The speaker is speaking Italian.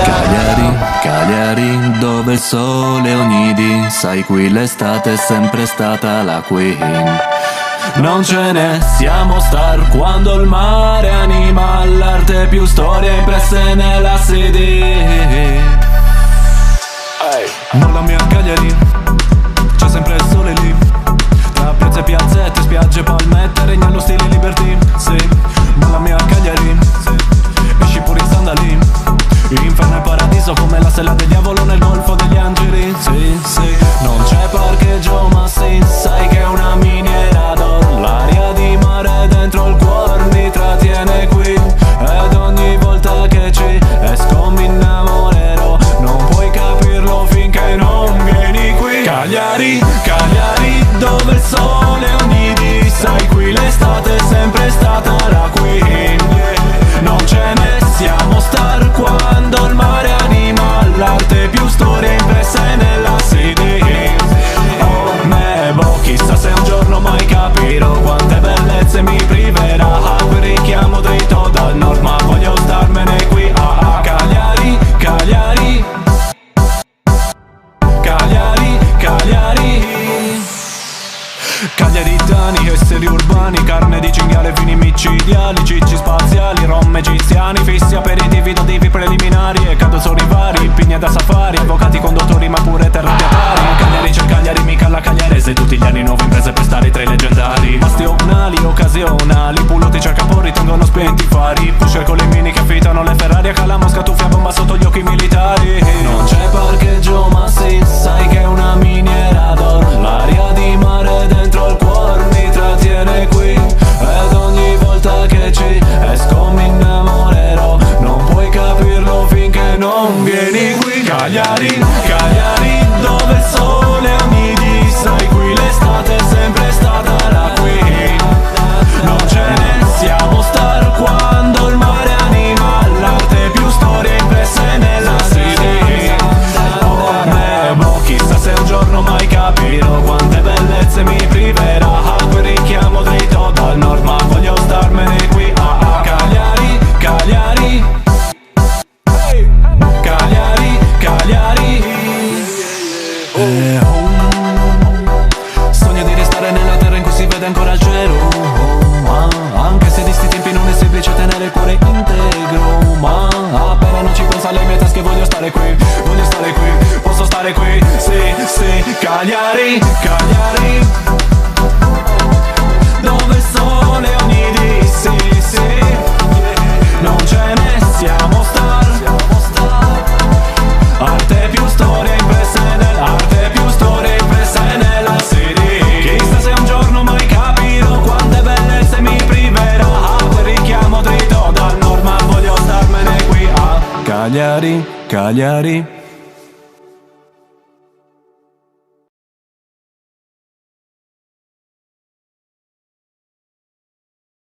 Cagliari, Cagliari, dove il sole unidi, sai qui l'estate è sempre stata la Queen. Non ce ne siamo star quando il mare anima l'arte, più storie impresse nella CD. Molla mia Cagliari, c'è sempre il sole lì, tra piazze e piazzette, spiagge, palmette, regna lo stile liberty. Sì, molla mia Cagliari, esci pure in sandali, inferno e paradiso come la sella del diavolo nel golfo degli angeli. Sì, sì, non c'è parcheggio ma sì, sai che è una miniera d'oro, l'aria di mare dentro il cuore mi trattiene qui, ed ogni volta che ci esco mi innamorerò, non puoi capirlo finché non vieni qui. Cagliari, Cagliari, dove il sole unidi, sai qui l'estate è sempre stata la Queen. Non ce ne siamo star quando il mare anima l'arte, più storie impresse nella CD. Oh, nebo, chissà se un giorno mai capirò quante bellezze mi priverà. Quel richiamo dritto dal nord ma voglio starmene qui. Cagliari, Cagliari, Cagliari, Cagliari. Cagliaritani, esseri urbani, carne di cinghiale, vini micidiali, cicci spaziali, rom egiziani, fissi aperitivi, dadivi preliminari e cadozzoni vari, pigne da safari, avvocati conduttori ma pure terrapiatari. Cagliari c'è Cagliari, mica la Cagliarese, tutti gli anni nuove imprese per stare tra i leggendari. Bastionali, occasionali, puloti cercapori, tengono spenti i fari, pusher con le mini che affittano le Ferrari, a Cala Mosca tuffia bomba sotto gli occhi militari. Non c'è parcheggio ma sì, sai che è una miniera d'oro, l'aria di mare dentro il cuore mi trattiene qui, ed ogni volta che ci esco mi innamorerò, non puoi capirlo finché non vieni qui. Cagliari, Cagliari, dove il sole unidi, sai qui l'estate è sempre stata la Queen. Non ce ne siamo star quando il mare anima l'arte, più storie impresse nella CD. Oh, nebo, chissà se un giorno mai capirò quante bellezze mi priverà. Quel richiamo dritto dal nord ma voglio starmene qui. Cagliari, Cagliari, Cagliari, Cagliari. Sogno di restare nella terra in cui si vede ancora il cielo, anche se di sti tempi non è semplice tenere il cuore integro, ma appena non ci pensa alle mie tasche voglio stare qui, posso stare qui. Sì, sì, Cagliari, Cagliari, dove il sole unidi, sì, sì, non ce ne siamo star, arte più storie impresse nell'arte, più storie impresse nella CD. Chissà se un giorno mai capirò quante bellezze mi priverà. Quel richiamo dritto dal nord ma voglio starmene qui. Cagliari, Cagliari.